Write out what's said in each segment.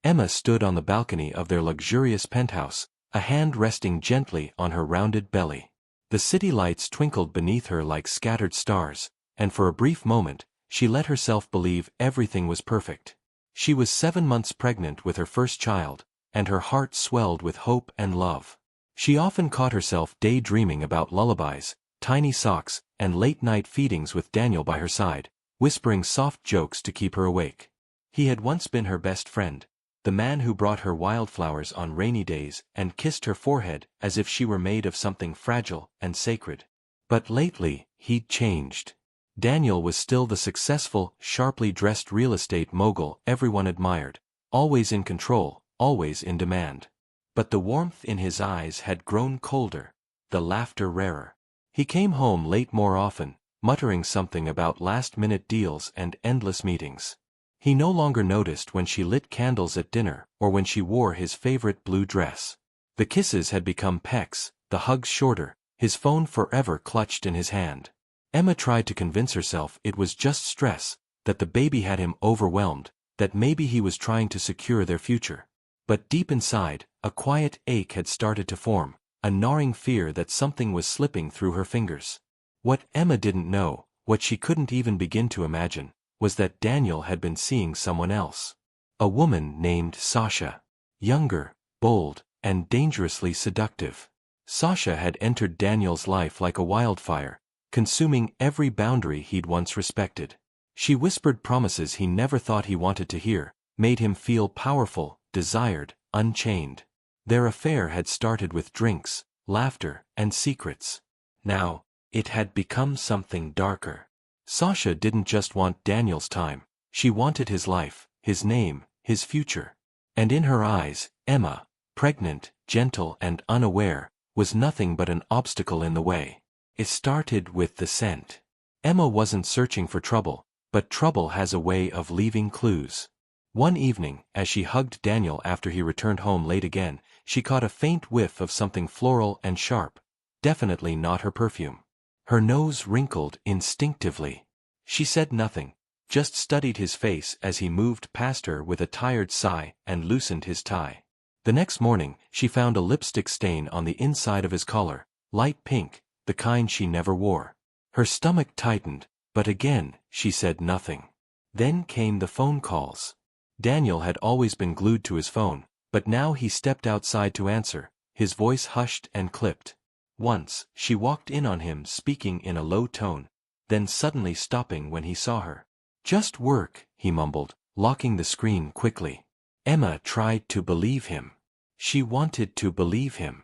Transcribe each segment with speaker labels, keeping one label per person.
Speaker 1: Emma stood on the balcony of their luxurious penthouse, a hand resting gently on her rounded belly. The city lights twinkled beneath her like scattered stars, and for a brief moment, she let herself believe everything was perfect. She was 7 months pregnant with her first child, and her heart swelled with hope and love. She often caught herself daydreaming about lullabies, tiny socks, and late-night feedings with Daniel by her side, whispering soft jokes to keep her awake. He had once been her best friend, the man who brought her wildflowers on rainy days and kissed her forehead as if she were made of something fragile and sacred. But lately, he'd changed. Daniel was still the successful, sharply dressed real estate mogul everyone admired, always in control, always in demand. But the warmth in his eyes had grown colder, the laughter rarer. He came home late more often, muttering something about last-minute deals and endless meetings. He no longer noticed when she lit candles at dinner or when she wore his favorite blue dress. The kisses had become pecks, the hugs shorter, his phone forever clutched in his hand. Emma tried to convince herself it was just stress, that the baby had him overwhelmed, that maybe he was trying to secure their future. But deep inside, a quiet ache had started to form, a gnawing fear that something was slipping through her fingers. What Emma didn't know, what she couldn't even begin to imagine, was that Daniel had been seeing someone else. A woman named Sasha. Younger, bold, and dangerously seductive. Sasha had entered Daniel's life like a wildfire, consuming every boundary he'd once respected. She whispered promises he never thought he wanted to hear, made him feel powerful, desired, unchained. Their affair had started with drinks, laughter, and secrets. Now, it had become something darker. Sasha didn't just want Daniel's time, she wanted his life, his name, his future. And in her eyes, Emma, pregnant, gentle and unaware, was nothing but an obstacle in the way. It started with the scent. Emma wasn't searching for trouble, but trouble has a way of leaving clues. One evening, as she hugged Daniel after he returned home late again, she caught a faint whiff of something floral and sharp, definitely not her perfume. Her nose wrinkled instinctively. She said nothing, just studied his face as he moved past her with a tired sigh and loosened his tie. The next morning, she found a lipstick stain on the inside of his collar, light pink, the kind she never wore. Her stomach tightened, but again, she said nothing. Then came the phone calls. Daniel had always been glued to his phone, but now he stepped outside to answer, his voice hushed and clipped. Once, she walked in on him speaking in a low tone, then suddenly stopping when he saw her. "Just work," he mumbled, locking the screen quickly. Emma tried to believe him. She wanted to believe him.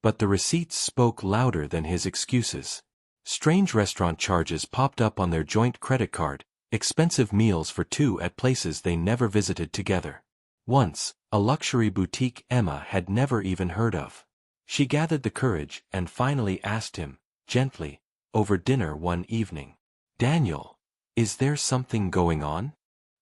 Speaker 1: But the receipts spoke louder than his excuses. Strange restaurant charges popped up on their joint credit card, expensive meals for two at places they never visited together. Once, a luxury boutique Emma had never even heard of. She gathered the courage and finally asked him, gently, over dinner one evening, "Daniel, is there something going on?"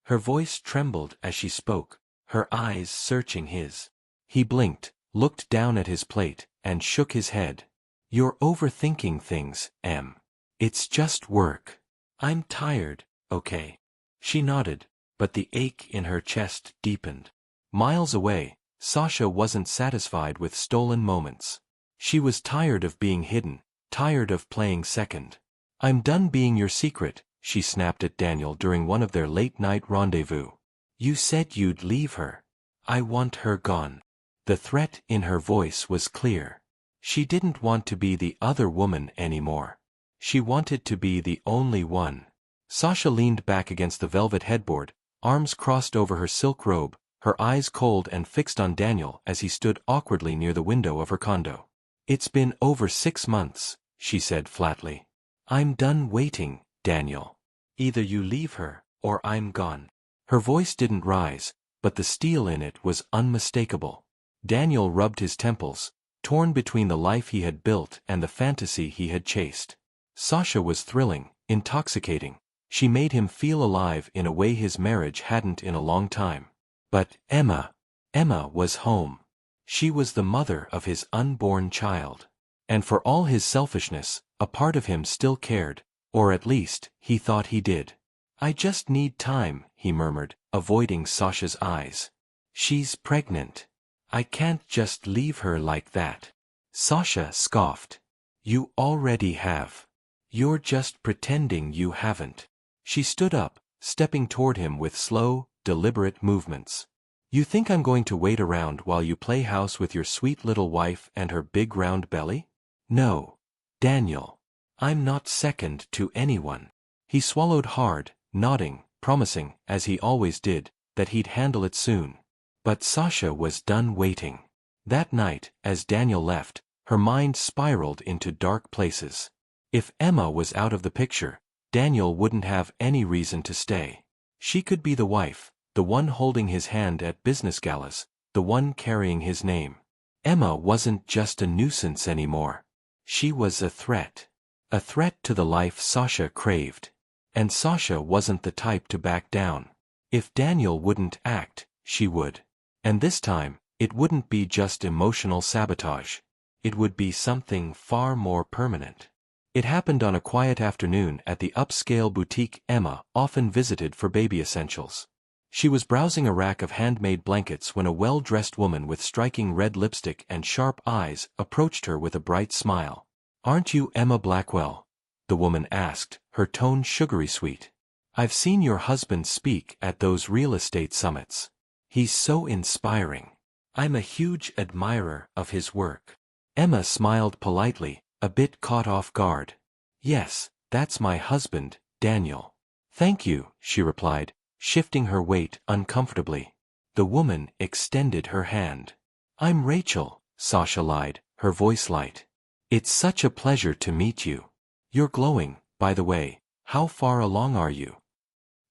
Speaker 1: Her voice trembled as she spoke, her eyes searching his. He blinked, looked down at his plate, and shook his head. "You're overthinking things, Em. It's just work. I'm tired, okay?" She nodded, but the ache in her chest deepened. Miles away, Sasha wasn't satisfied with stolen moments. She was tired of being hidden, tired of playing second. "I'm done being your secret," she snapped at Daniel during one of their late-night rendezvous. "You said you'd leave her. I want her gone." The threat in her voice was clear. She didn't want to be the other woman anymore. She wanted to be the only one. Sasha leaned back against the velvet headboard, arms crossed over her silk robe, her eyes cold and fixed on Daniel as he stood awkwardly near the window of her condo. "It's been over 6 months, she said flatly. "I'm done waiting, Daniel. Either you leave her, or I'm gone." Her voice didn't rise, but the steel in it was unmistakable. Daniel rubbed his temples, torn between the life he had built and the fantasy he had chased. Sasha was thrilling, intoxicating. She made him feel alive in a way his marriage hadn't in a long time. But Emma was home. She was the mother of his unborn child. And for all his selfishness, a part of him still cared, or at least, he thought he did. "I just need time," he murmured, avoiding Sasha's eyes. She's pregnant. I can't just leave her like that. Sasha scoffed. You already have. You're just pretending you haven't. She stood up, stepping toward him with slow, deliberate movements. You think I'm going to wait around while you play house with your sweet little wife and her big round belly? No. Daniel. I'm not second to anyone. He swallowed hard, nodding, promising, as he always did, that he'd handle it soon. But Sasha was done waiting. That night, as Daniel left, her mind spiraled into dark places. If Emma was out of the picture, Daniel wouldn't have any reason to stay. She could be the wife, the one holding his hand at business galas, the one carrying his name. Emma wasn't just a nuisance anymore. She was a threat. A threat to the life Sasha craved. And Sasha wasn't the type to back down. If Daniel wouldn't act, she would. And this time, it wouldn't be just emotional sabotage. It would be something far more permanent. It happened on a quiet afternoon at the upscale boutique Emma often visited for baby essentials. She was browsing a rack of handmade blankets when a well-dressed woman with striking red lipstick and sharp eyes approached her with a bright smile. "Aren't you Emma Blackwell?" the woman asked, her tone sugary sweet. "I've seen your husband speak at those real estate summits. He's so inspiring. I'm a huge admirer of his work." Emma smiled politely, a bit caught off guard. "Yes, that's my husband, Daniel." "Thank you," she replied, shifting her weight uncomfortably. The woman extended her hand. "I'm Rachel," Sasha lied, her voice light. "It's such a pleasure to meet you. You're glowing, by the way. How far along are you?"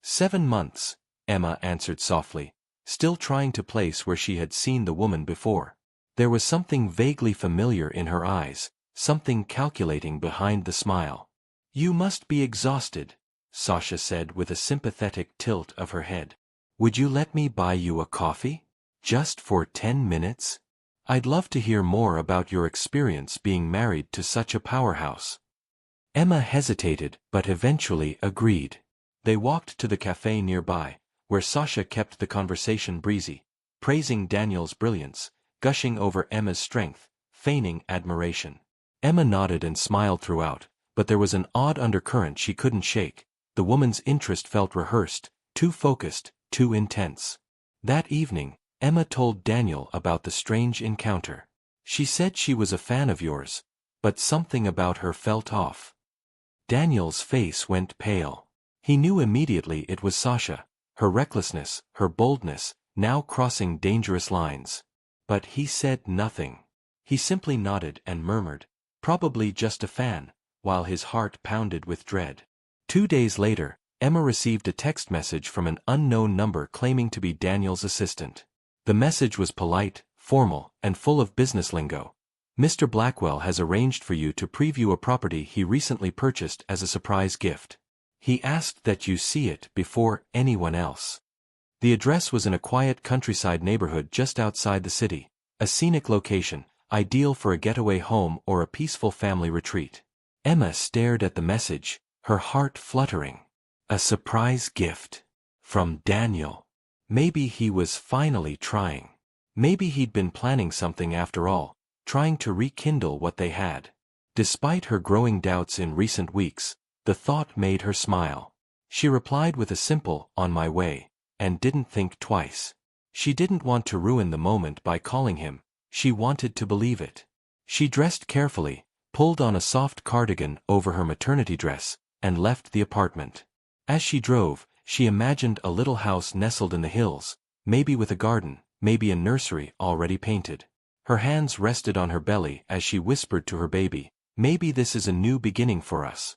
Speaker 1: 7 months, Emma answered softly, still trying to place where she had seen the woman before. There was something vaguely familiar in her eyes, something calculating behind the smile. "You must be exhausted," Sasha said with a sympathetic tilt of her head. "Would you let me buy you a coffee? Just for 10 minutes? I'd love to hear more about your experience being married to such a powerhouse." Emma hesitated, but eventually agreed. They walked to the cafe nearby, where Sasha kept the conversation breezy, praising Daniel's brilliance, gushing over Emma's strength, feigning admiration. Emma nodded and smiled throughout, but there was an odd undercurrent she couldn't shake. The woman's interest felt rehearsed, too focused, too intense. That evening, Emma told Daniel about the strange encounter. "She said she was a fan of yours, but something about her felt off." Daniel's face went pale. He knew immediately it was Sasha, her recklessness, her boldness, now crossing dangerous lines. But he said nothing. He simply nodded and murmured, "Probably just a fan," while his heart pounded with dread. 2 days later, Emma received a text message from an unknown number claiming to be Daniel's assistant. The message was polite, formal, and full of business lingo. "Mr. Blackwell has arranged for you to preview a property he recently purchased as a surprise gift. He asked that you see it before anyone else." The address was in a quiet countryside neighborhood just outside the city, a scenic location, ideal for a getaway home or a peaceful family retreat. Emma stared at the message, her heart fluttering. A surprise gift. From Daniel. Maybe he was finally trying. Maybe he'd been planning something after all, trying to rekindle what they had. Despite her growing doubts in recent weeks, the thought made her smile. She replied with a simple, "On my way," and didn't think twice. She didn't want to ruin the moment by calling him, she wanted to believe it. She dressed carefully, pulled on a soft cardigan over her maternity dress, and left the apartment. As she drove, she imagined a little house nestled in the hills, maybe with a garden, maybe a nursery already painted. Her hands rested on her belly as she whispered to her baby, "Maybe this is a new beginning for us."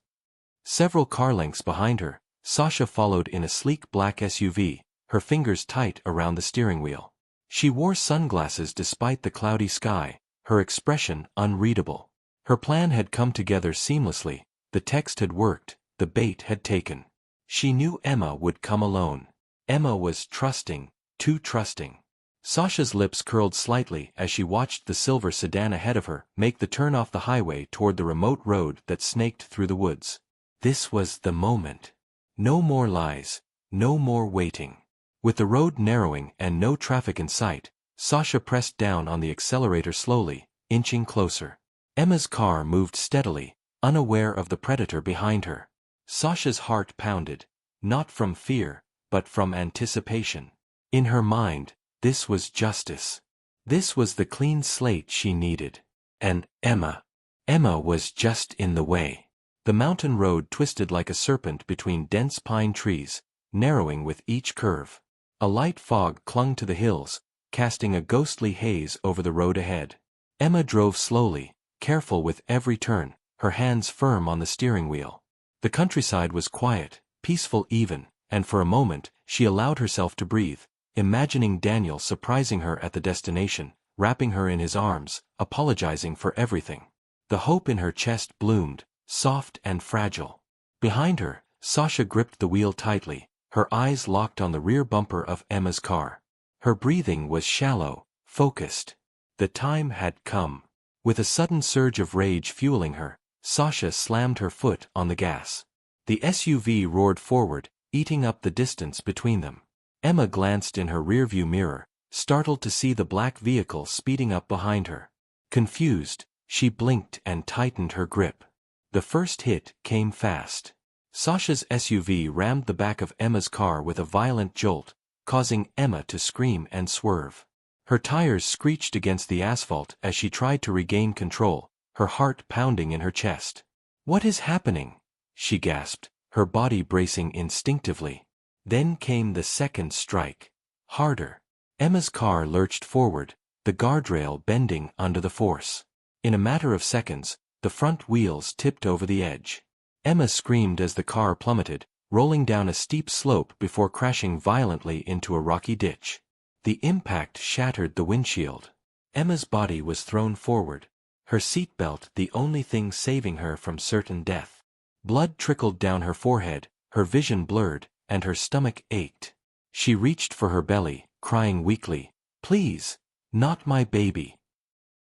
Speaker 1: Several car lengths behind her, Sasha followed in a sleek black SUV, her fingers tight around the steering wheel. She wore sunglasses despite the cloudy sky, her expression unreadable. Her plan had come together seamlessly, the text had worked, the bait had taken. She knew Emma would come alone. Emma was trusting, too trusting. Sasha's lips curled slightly as she watched the silver sedan ahead of her make the turn off the highway toward the remote road that snaked through the woods. This was the moment. No more lies, no more waiting. With the road narrowing and no traffic in sight, Sasha pressed down on the accelerator slowly, inching closer. Emma's car moved steadily, unaware of the predator behind her. Sasha's heart pounded, not from fear, but from anticipation. In her mind, this was justice. This was the clean slate she needed. And Emma was just in the way. The mountain road twisted like a serpent between dense pine trees, narrowing with each curve. A light fog clung to the hills, casting a ghostly haze over the road ahead. Emma drove slowly, careful with every turn, her hands firm on the steering wheel. The countryside was quiet, peaceful even, and for a moment, she allowed herself to breathe, imagining Daniel surprising her at the destination, wrapping her in his arms, apologizing for everything. The hope in her chest bloomed, soft and fragile. Behind her, Sasha gripped the wheel tightly, her eyes locked on the rear bumper of Emma's car. Her breathing was shallow, focused. The time had come. With a sudden surge of rage fueling her, Sasha slammed her foot on the gas. The SUV roared forward, eating up the distance between them. Emma glanced in her rearview mirror, startled to see the black vehicle speeding up behind her. Confused, she blinked and tightened her grip. The first hit came fast. Sasha's SUV rammed the back of Emma's car with a violent jolt, causing Emma to scream and swerve. Her tires screeched against the asphalt as she tried to regain control, her heart pounding in her chest. "What is happening?" she gasped, her body bracing instinctively. Then came the second strike. Harder. Emma's car lurched forward, the guardrail bending under the force. In a matter of seconds, the front wheels tipped over the edge. Emma screamed as the car plummeted, rolling down a steep slope before crashing violently into a rocky ditch. The impact shattered the windshield. Emma's body was thrown forward, her seatbelt the only thing saving her from certain death. Blood trickled down her forehead, her vision blurred, and her stomach ached. She reached for her belly, crying weakly, "Please, not my baby."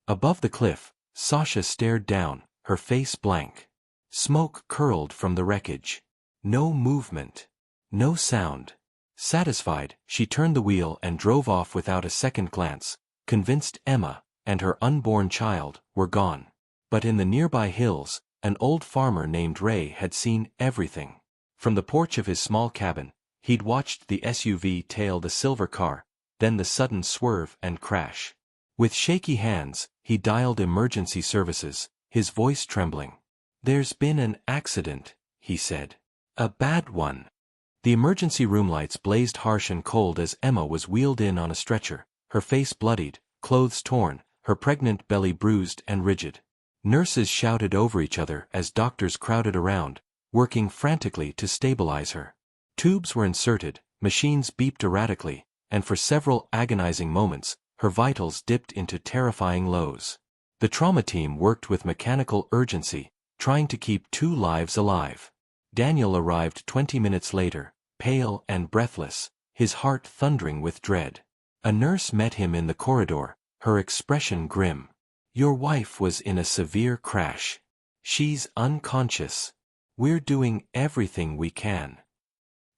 Speaker 1: Above the cliff, Sasha stared down, her face blank. Smoke curled from the wreckage. No movement. No sound. Satisfied, she turned the wheel and drove off without a second glance, convinced Emma and her unborn child were gone. But in the nearby hills, an old farmer named Ray had seen everything. From the porch of his small cabin, he'd watched the SUV tail the silver car, then the sudden swerve and crash. With shaky hands, he dialed emergency services, his voice trembling. "There's been an accident," he said. "A bad one." The emergency room lights blazed harsh and cold as Emma was wheeled in on a stretcher, her face bloodied, clothes torn, her pregnant belly bruised and rigid. Nurses shouted over each other as doctors crowded around, working frantically to stabilize her. Tubes were inserted, machines beeped erratically, and for several agonizing moments, her vitals dipped into terrifying lows. The trauma team worked with mechanical urgency, trying to keep 2 lives alive. Daniel arrived 20 minutes later, pale and breathless, his heart thundering with dread. A nurse met him in the corridor, her expression grim. "Your wife was in a severe crash. She's unconscious. We're doing everything we can."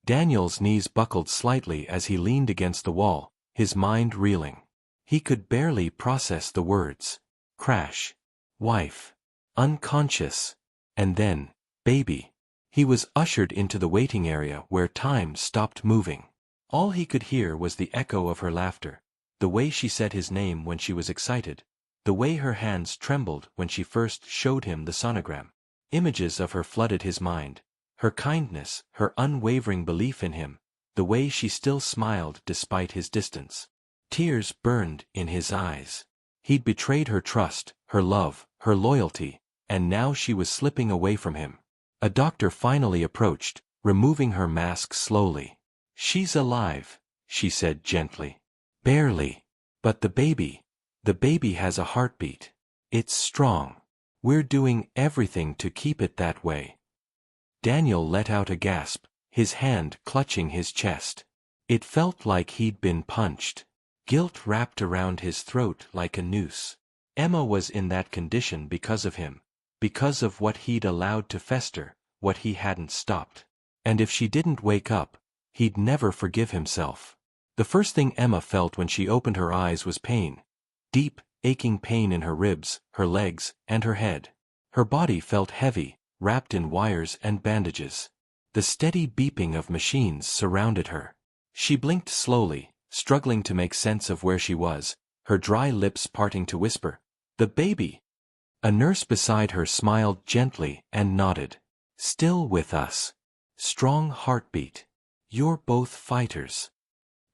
Speaker 1: Daniel's knees buckled slightly as he leaned against the wall, his mind reeling. He could barely process the words. Crash. Wife. Unconscious. And then, baby. He was ushered into the waiting area where time stopped moving. All he could hear was the echo of her laughter, the way she said his name when she was excited, the way her hands trembled when she first showed him the sonogram. Images of her flooded his mind, her kindness, her unwavering belief in him, the way she still smiled despite his distance. Tears burned in his eyes. He'd betrayed her trust, her love, her loyalty, and now she was slipping away from him. A doctor finally approached, removing her mask slowly. "She's alive," she said gently. "Barely. But the baby has a heartbeat. It's strong. We're doing everything to keep it that way." Daniel let out a gasp, his hand clutching his chest. It felt like he'd been punched. Guilt wrapped around his throat like a noose. Emma was in that condition because of him, because of what he'd allowed to fester, what he hadn't stopped. And if she didn't wake up, he'd never forgive himself. The first thing Emma felt when she opened her eyes was pain. Deep, aching pain in her ribs, her legs, and her head. Her body felt heavy, wrapped in wires and bandages. The steady beeping of machines surrounded her. She blinked slowly, struggling to make sense of where she was, her dry lips parting to whisper, "The baby!" A nurse beside her smiled gently and nodded. "Still with us. Strong heartbeat. You're both fighters."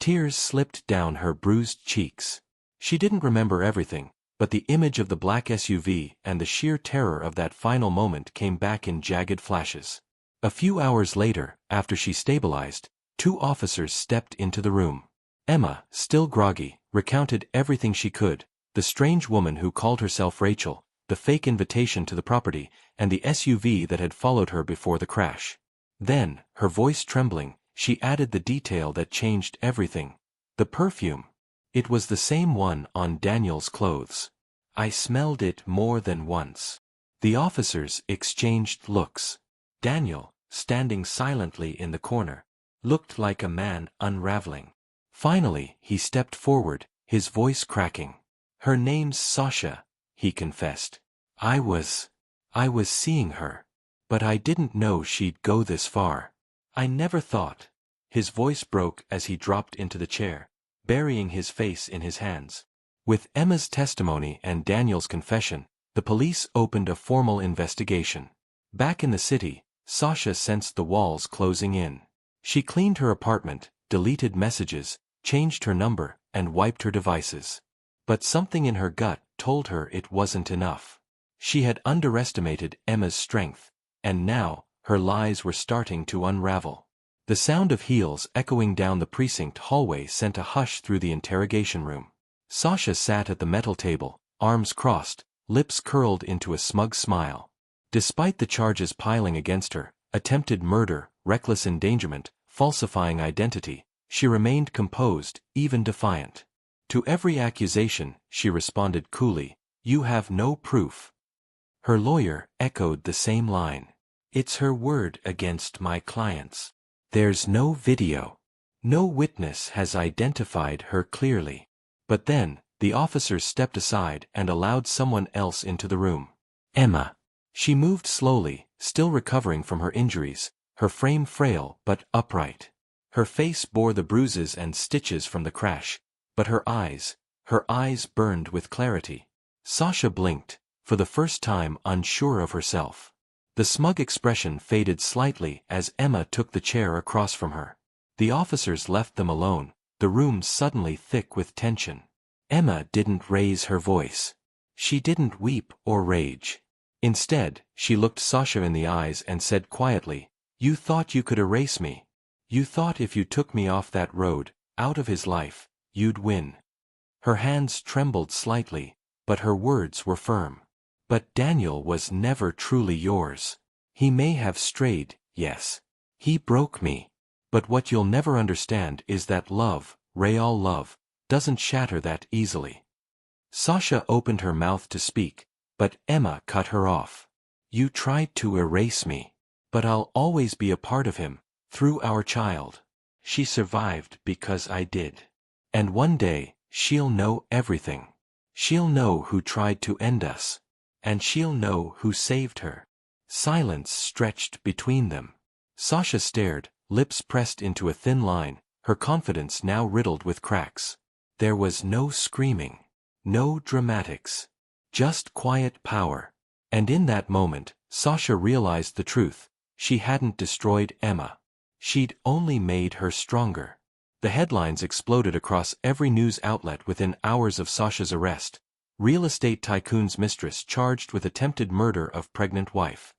Speaker 1: Tears slipped down her bruised cheeks. She didn't remember everything, but the image of the black SUV and the sheer terror of that final moment came back in jagged flashes. A few hours later, after she stabilized, 2 officers stepped into the room. Emma, still groggy, recounted everything she could, the strange woman who called herself Rachel, the fake invitation to the property, and the SUV that had followed her before the crash. Then, her voice trembling, she added the detail that changed everything. The perfume. It was the same one on Daniel's clothes. "I smelled it more than once." The officers exchanged looks. Daniel, standing silently in the corner, looked like a man unraveling. Finally, he stepped forward, his voice cracking. "Her name's Sasha," he confessed. I was seeing her. But I didn't know she'd go this far. I never thought." His voice broke as he dropped into the chair, burying his face in his hands. With Emma's testimony and Daniel's confession, the police opened a formal investigation. Back in the city, Sasha sensed the walls closing in. She cleaned her apartment, deleted messages, changed her number, and wiped her devices. But something in her gut told her it wasn't enough. She had underestimated Emma's strength, and now, her lies were starting to unravel. The sound of heels echoing down the precinct hallway sent a hush through the interrogation room. Sasha sat at the metal table, arms crossed, lips curled into a smug smile. Despite the charges piling against her, attempted murder, reckless endangerment, falsifying identity, she remained composed, even defiant. To every accusation, she responded coolly, "You have no proof." Her lawyer echoed the same line. "It's her word against my clients. There's no video. No witness has identified her clearly." But then, the officers stepped aside and allowed someone else into the room. Emma. She moved slowly, still recovering from her injuries, her frame frail but upright. Her face bore the bruises and stitches from the crash, but her eyes burned with clarity. Sasha blinked, for the first time unsure of herself. The smug expression faded slightly as Emma took the chair across from her. The officers left them alone, the room suddenly thick with tension. Emma didn't raise her voice. She didn't weep or rage. Instead, she looked Sasha in the eyes and said quietly, "You thought you could erase me. You thought if you took me off that road, out of his life, you'd win." Her hands trembled slightly, but her words were firm. "But Daniel was never truly yours. He may have strayed, yes. He broke me. But what you'll never understand is that love, real love, doesn't shatter that easily." Sasha opened her mouth to speak, but Emma cut her off. "You tried to erase me. But I'll always be a part of him, through our child. She survived because I did. And one day, she'll know everything. She'll know who tried to end us. And she'll know who saved her." Silence stretched between them. Sasha stared, lips pressed into a thin line, her confidence now riddled with cracks. There was no screaming. No dramatics. Just quiet power. And in that moment, Sasha realized the truth. She hadn't destroyed Emma. She'd only made her stronger. The headlines exploded across every news outlet within hours of Sasha's arrest. Real estate tycoon's mistress charged with attempted murder of pregnant wife.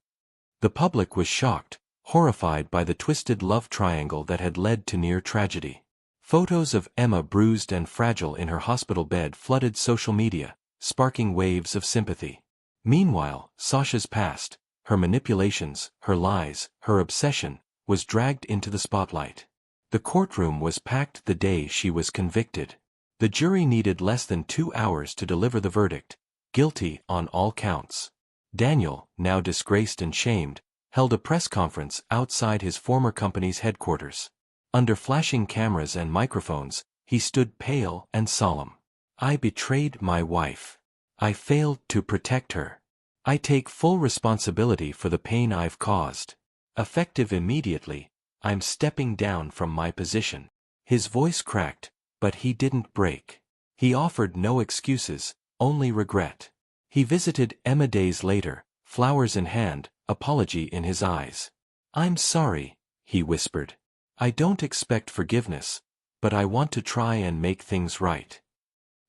Speaker 1: The public was shocked, horrified by the twisted love triangle that had led to near tragedy. Photos of Emma bruised and fragile in her hospital bed flooded social media, sparking waves of sympathy. Meanwhile, Sasha's past, her manipulations, her lies, her obsession, was dragged into the spotlight. The courtroom was packed the day she was convicted. The jury needed less than 2 hours to deliver the verdict, guilty on all counts. Daniel, now disgraced and shamed, held a press conference outside his former company's headquarters. Under flashing cameras and microphones, He stood pale and solemn. I betrayed my wife. I failed to protect her. I take full responsibility for the pain I've caused. Effective immediately, I'm stepping down from my position. His voice cracked, but he didn't break. He offered no excuses, only regret. He visited Emma days later, flowers in hand, apology in his eyes. I'm sorry, he whispered. I don't expect forgiveness, but I want to try and make things right.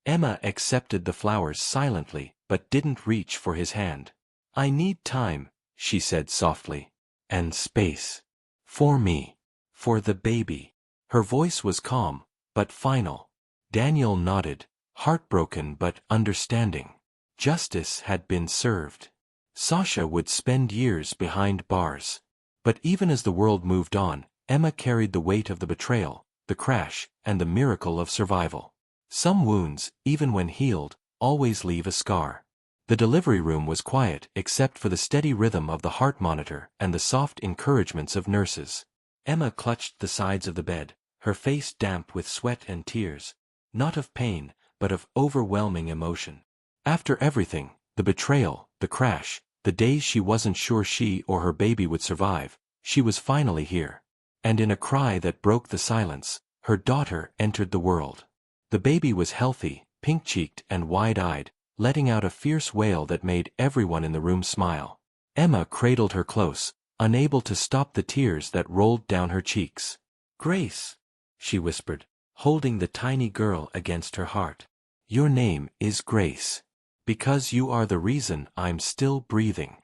Speaker 1: Emma accepted the flowers silently, but didn't reach for his hand. I need time, she said softly. And space. For me. For the baby. Her voice was calm, but final. Daniel nodded, heartbroken but understanding. Justice had been served. Sasha would spend years behind bars. But even as the world moved on, Emma carried the weight of the betrayal, the crash, and the miracle of survival. Some wounds, even when healed, always leave a scar. The delivery room was quiet except for the steady rhythm of the heart monitor and the soft encouragements of nurses. Emma clutched the sides of the bed, her face damp with sweat and tears, not of pain, but of overwhelming emotion. After everything, the betrayal, the crash, the days she wasn't sure she or her baby would survive, she was finally here. And in a cry that broke the silence, her daughter entered the world. The baby was healthy, pink-cheeked and wide-eyed, letting out a fierce wail that made everyone in the room smile. Emma cradled her close, unable to stop the tears that rolled down her cheeks. "Grace," she whispered, holding the tiny girl against her heart. "Your name is Grace. Because you are the reason I'm still breathing."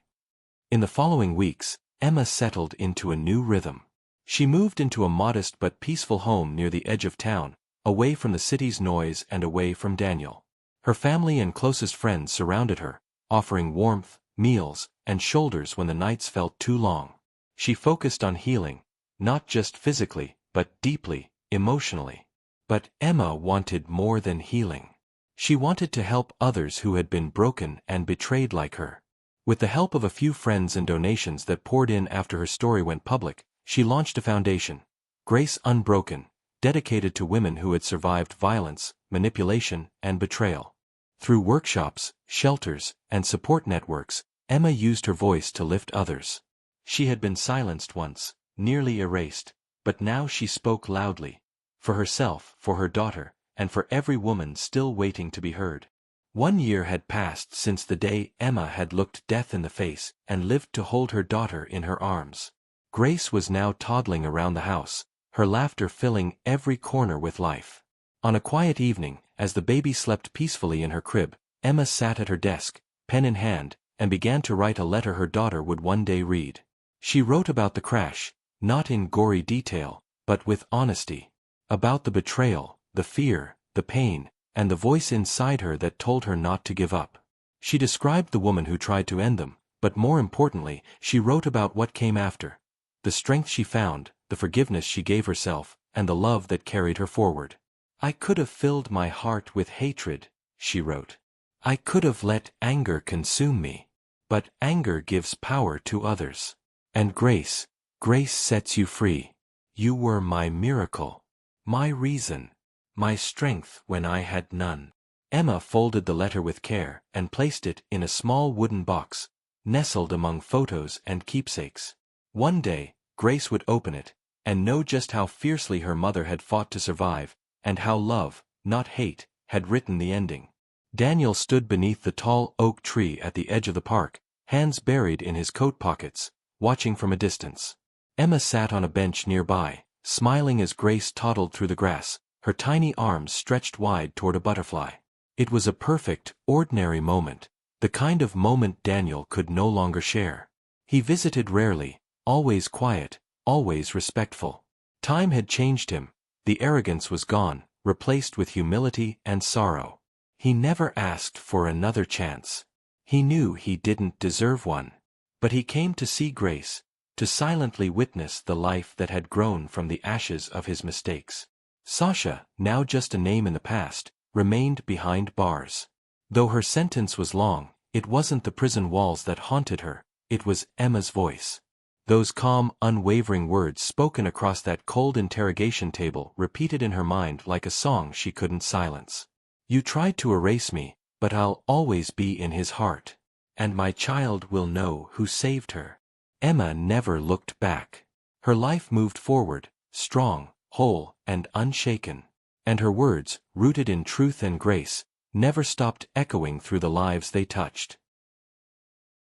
Speaker 1: In the following weeks, Emma settled into a new rhythm. She moved into a modest but peaceful home near the edge of town, away from the city's noise and away from Daniel. Her family and closest friends surrounded her, offering warmth, meals, and shoulders when the nights felt too long. She focused on healing, not just physically, but deeply, emotionally. But Emma wanted more than healing. She wanted to help others who had been broken and betrayed like her. With the help of a few friends and donations that poured in after her story went public, she launched a foundation, Grace Unbroken, dedicated to women who had survived violence, manipulation, and betrayal. Through workshops, shelters, and support networks, Emma used her voice to lift others. She had been silenced once, nearly erased, but now she spoke loudly. For herself, for her daughter, and for every woman still waiting to be heard. 1 year had passed since the day Emma had looked death in the face and lived to hold her daughter in her arms. Grace was now toddling around the house, her laughter filling every corner with life. On a quiet evening, as the baby slept peacefully in her crib, Emma sat at her desk, pen in hand, and began to write a letter her daughter would one day read. She wrote about the crash, not in gory detail, but with honesty. About the betrayal, the fear, the pain, and the voice inside her that told her not to give up. She described the woman who tried to end them, but more importantly, she wrote about what came after. The strength she found, the forgiveness she gave herself, and the love that carried her forward. "I could have filled my heart with hatred," she wrote. "I could have let anger consume me. But anger gives power to others. And grace sets you free. You were my miracle. My reason. My strength when I had none." Emma folded the letter with care and placed it in a small wooden box, nestled among photos and keepsakes. One day, Grace would open it, and know just how fiercely her mother had fought to survive, and how love, not hate, had written the ending. Daniel stood beneath the tall oak tree at the edge of the park, hands buried in his coat pockets, watching from a distance. Emma sat on a bench nearby, smiling as Grace toddled through the grass, her tiny arms stretched wide toward a butterfly. It was a perfect, ordinary moment, the kind of moment Daniel could no longer share. He visited rarely, always quiet, always respectful. Time had changed him, the arrogance was gone, replaced with humility and sorrow. He never asked for another chance. He knew he didn't deserve one. But he came to see Grace, to silently witness the life that had grown from the ashes of his mistakes. Sasha, now just a name in the past, remained behind bars. Though her sentence was long, it wasn't the prison walls that haunted her, it was Emma's voice. Those calm, unwavering words spoken across that cold interrogation table repeated in her mind like a song she couldn't silence. You tried to erase me, but I'll always be in his heart. And my child will know who saved her. Emma never looked back. Her life moved forward, strong, whole, and unshaken. And her words, rooted in truth and grace, never stopped echoing through the lives they touched.